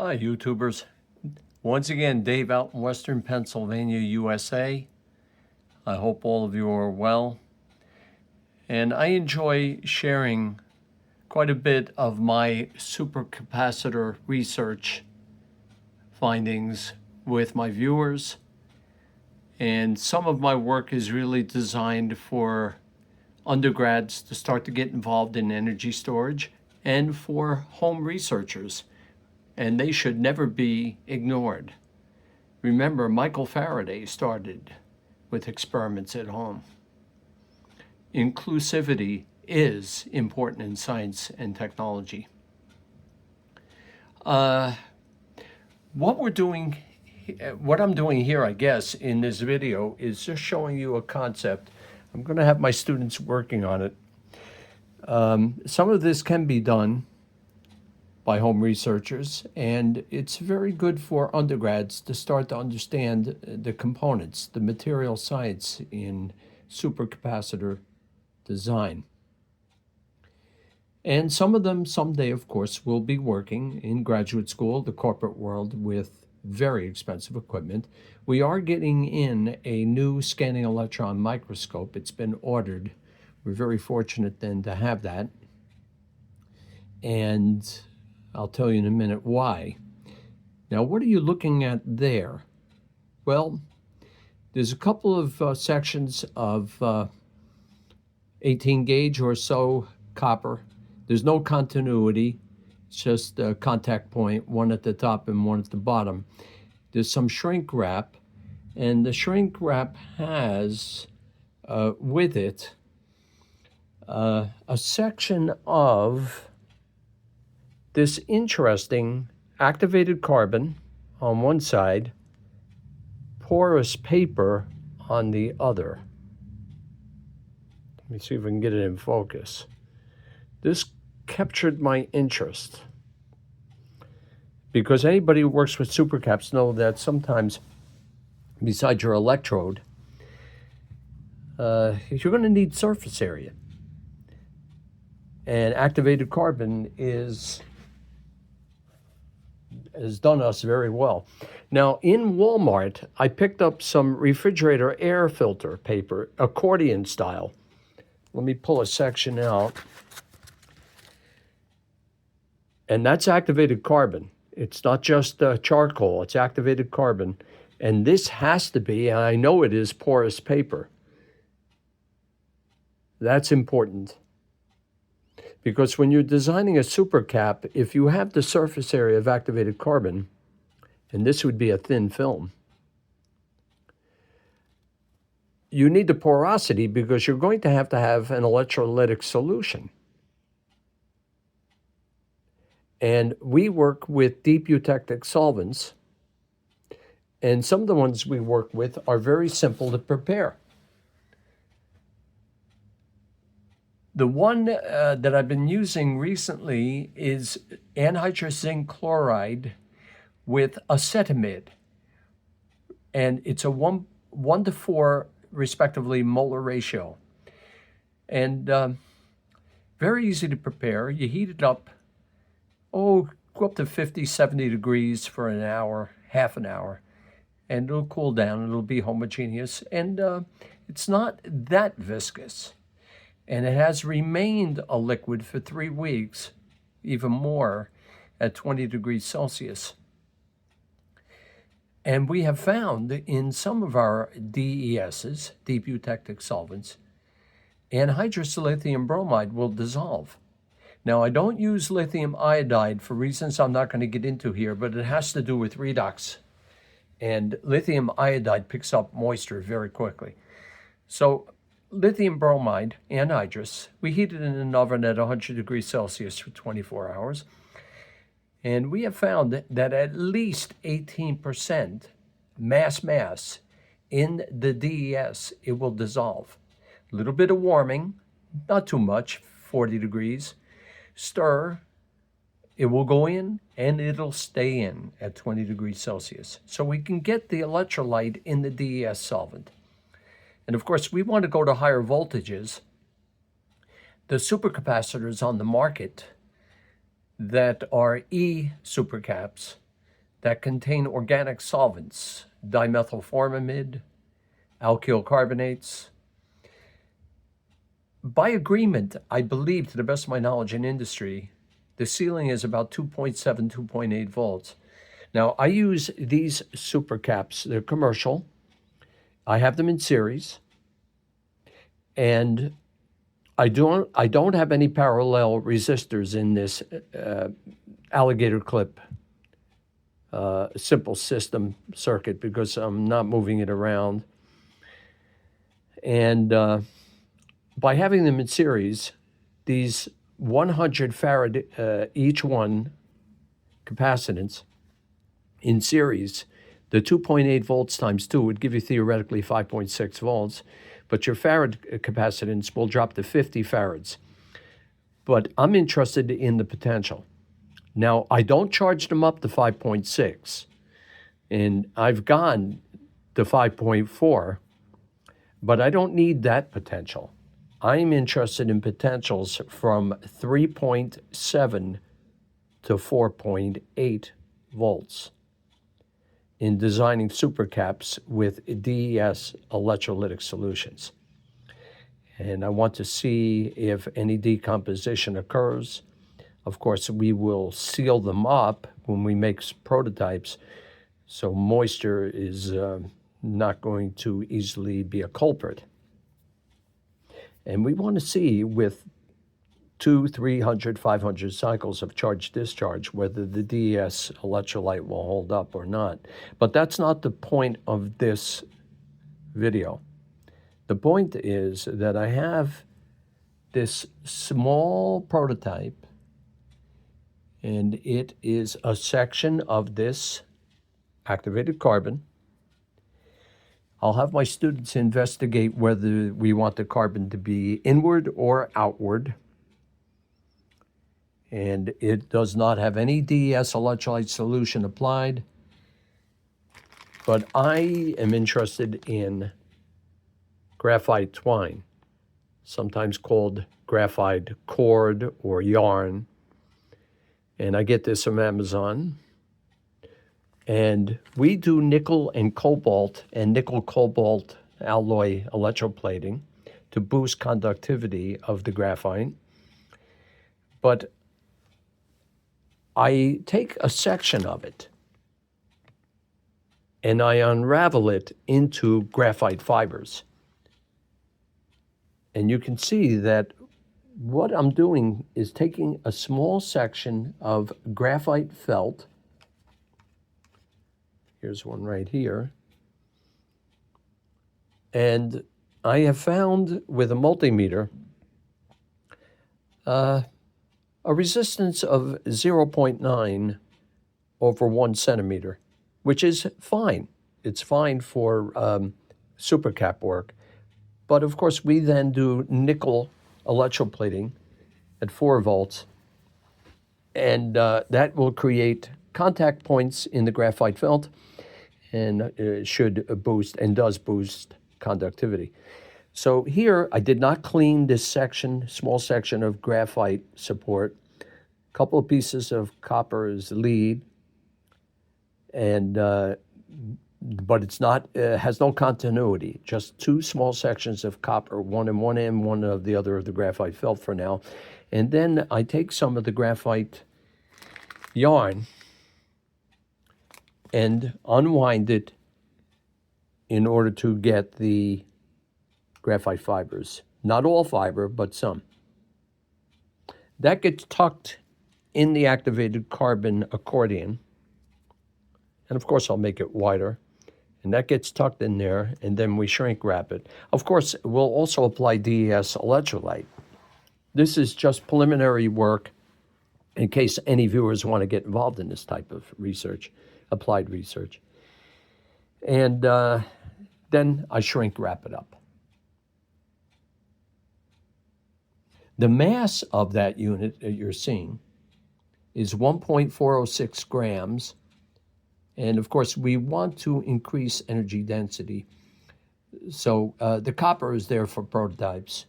Hi, YouTubers. Once again, Dave out in Western Pennsylvania, USA. I hope all of you are well. And I enjoy sharing quite a bit of my supercapacitor research findings with my viewers. And some of my work is really designed for undergrads to start to get involved in energy storage and for home researchers. And they should never be ignored. Remember, Michael Faraday started with experiments at home. Inclusivity is important in science and technology. What I'm doing here, I guess, in this video is just showing you a concept. I'm going to have my students working on it. Some of this can be done by home researchers, and it's very good for undergrads to start to understand the components, the material science in supercapacitor design. And some of them someday, of course, will be working in graduate school, the corporate world, with very expensive equipment. We are getting in a new scanning electron microscope. It's been ordered. We're very fortunate then to have that. And I'll tell you in a minute why. Now, what are you looking at there? Well, there's a couple of sections of 18 gauge or so copper. There's no continuity. It's just a contact point, one at the top and one at the bottom. There's some shrink wrap, and the shrink wrap has with it a section of this interesting activated carbon on one side, porous paper on the other. Let me see if I can get it in focus. This captured my interest because anybody who works with supercaps know that sometimes besides your electrode, you're going to need surface area. And activated carbon has done us very well. Now, in Walmart, I picked up some refrigerator air filter paper, accordion style. Let me pull a section out. And that's activated carbon. It's not just charcoal, it's activated carbon. And this has to be, and I know it is, porous paper. That's important. Because when you're designing a supercap, if you have the surface area of activated carbon, and this would be a thin film, you need the porosity because you're going to have an electrolytic solution. And we work with deep eutectic solvents, and some of the ones we work with are very simple to prepare. The one that I've been using recently is anhydrous zinc chloride with acetamide. And it's a 1 to 4, respectively, molar ratio. And very easy to prepare. You heat it up, go up to 50, 70 degrees for an hour, half an hour. And it'll cool down. It'll be homogeneous. And it's not that viscous. And it has remained a liquid for 3 weeks, even more, at 20 degrees Celsius. And we have found in some of our DESs, deep eutectic solvents, anhydrous lithium bromide will dissolve. Now, I don't use lithium iodide for reasons I'm not going to get into here, but it has to do with redox. And lithium iodide picks up moisture very quickly. So lithium bromide, anhydrous, we heat it in an oven at 100 degrees Celsius for 24 hours. And we have found that at least 18% mass in the DES, it will dissolve. A little bit of warming, not too much, 40 degrees. Stir, it will go in and it'll stay in at 20 degrees Celsius. So we can get the electrolyte in the DES solvent. And of course, we want to go to higher voltages. The supercapacitors on the market that are E supercaps that contain organic solvents, dimethylformamide, alkyl carbonates. By agreement, I believe, to the best of my knowledge in industry, the ceiling is about 2.7, 2.8 volts. Now, I use these Supercaps. They're commercial. I have them in series. And I don't have any parallel resistors in this alligator clip simple system circuit because I'm not moving it around. And by having them in series, these 100 farad each one capacitance in series, the 2.8 volts times 2 would give you theoretically 5.6 volts, but your farad capacitance will drop to 50 farads. But I'm interested in the potential. Now, I don't charge them up to 5.6, and I've gone to 5.4, but I don't need that potential. I'm interested in potentials from 3.7 to 4.8 volts in designing supercaps with DES electrolytic solutions. And I want to see if any decomposition occurs. Of course, we will seal them up when we make prototypes, so moisture is not going to easily be a culprit. And we want to see with 200, 300, 500 cycles of charge-discharge whether the DES electrolyte will hold up or not. But that's not the point of this video. The point is that I have this small prototype, and it is a section of this activated carbon. I'll have my students investigate whether we want the carbon to be inward or outward. And it does not have any DES electrolyte solution applied. But I am interested in graphite twine, sometimes called graphite cord or yarn. And I get this from Amazon. And we do nickel and cobalt alloy electroplating to boost conductivity of the graphite. But I take a section of it and I unravel it into graphite fibers. And you can see that what I'm doing is taking a small section of graphite felt. Here's one right here. And I have found with a multimeter a resistance of 0.9 over 1 centimeter, which is fine. It's fine for supercap work. But of course, we then do nickel electroplating at 4 volts, and that will create contact points in the graphite felt and should boost and does boost conductivity. So here, I did not clean this section, small section of graphite support. A couple of pieces of copper as lead, and but it's not has no continuity. Just 2 small sections of copper, one in one end, one of the other of the graphite felt for now. And then I take some of the graphite yarn and unwind it in order to get the graphite fibers. Not all fiber, but some. That gets tucked in the activated carbon accordion. And of course, I'll make it wider. And that gets tucked in there, and then we shrink wrap it. Of course, we'll also apply DES electrolyte. This is just preliminary work in case any viewers want to get involved in this type of research, applied research. And then I shrink wrap it up. The mass of that unit that you're seeing is 1.406 grams. And of course, we want to increase energy density. So the copper is there for prototypes,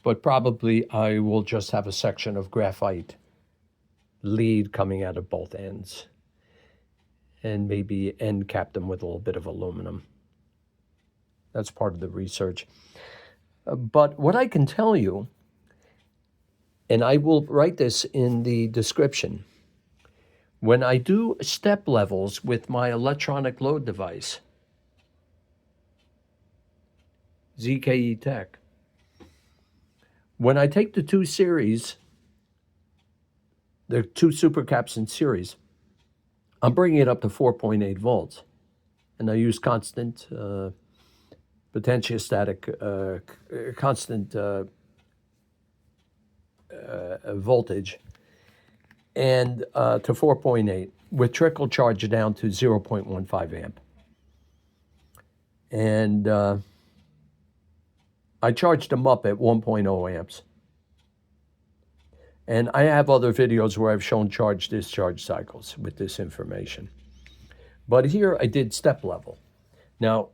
but probably I will just have a section of graphite lead coming out of both ends. and maybe end cap them with a little bit of aluminum. That's part of the research. But what I can tell you, and I will write this in the description, when I do step levels with my electronic load device, ZKE Tech, when I take the two series, the two Supercaps in series, I'm bringing it up to 4.8 volts. And I use constant potentiostatic, constant voltage, and to 4.8 with trickle charge down to 0.15 amp. And I charged them up at 1.0 amps. And I have other videos where I've shown charge-discharge cycles with this information. But here I did step level. Now,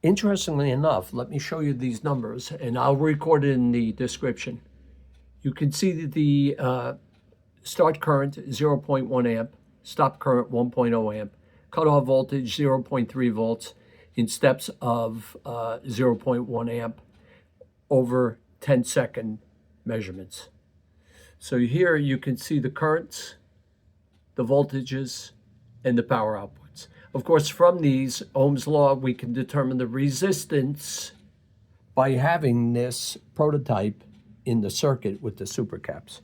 interestingly enough, let me show you these numbers, and I'll record it in the description. You can see that the start current 0.1 amp, stop current 1.0 amp, cutoff voltage 0.3 volts in steps of 0.1 amp over 10-second measurements. So here you can see the currents, the voltages, and the power outputs. Of course, from these, Ohm's law, we can determine the resistance by having this prototype in the circuit with the Supercaps.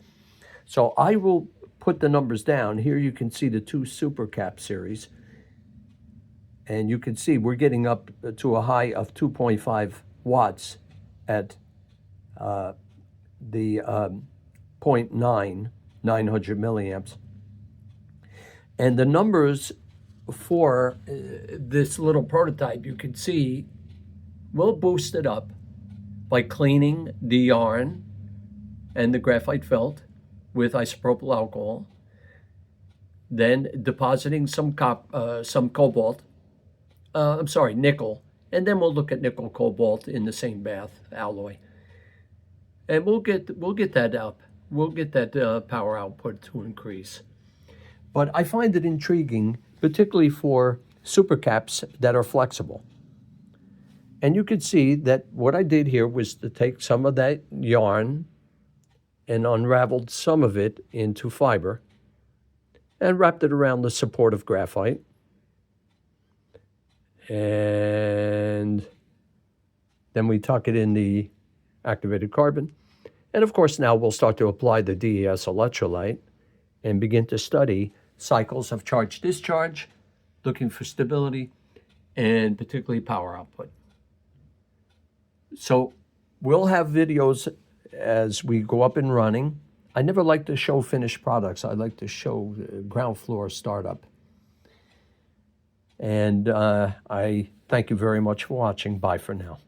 So I will put the numbers down. Here you can see the two Supercap series. And you can see we're getting up to a high of 2.5 watts at the 0.9, 900 milliamps. And the numbers for this little prototype, you can see, we'll boost it up by cleaning the yarn and the graphite felt with isopropyl alcohol, then depositing some nickel, and then we'll look at nickel cobalt in the same bath alloy, and we'll get that up. We'll get that power output to increase. But I find it intriguing, particularly for Supercaps that are flexible. And you can see that what I did here was to take some of that yarn and unraveled some of it into fiber and wrapped it around the support of graphite. And then we tuck it in the activated carbon. And of course, now we'll start to apply the DES electrolyte and begin to study cycles of charge-discharge, looking for stability, and particularly power output. So we'll have videos as we go up and running. I never like to show finished products. I like to show ground floor startup. And I thank you very much for watching. Bye for now.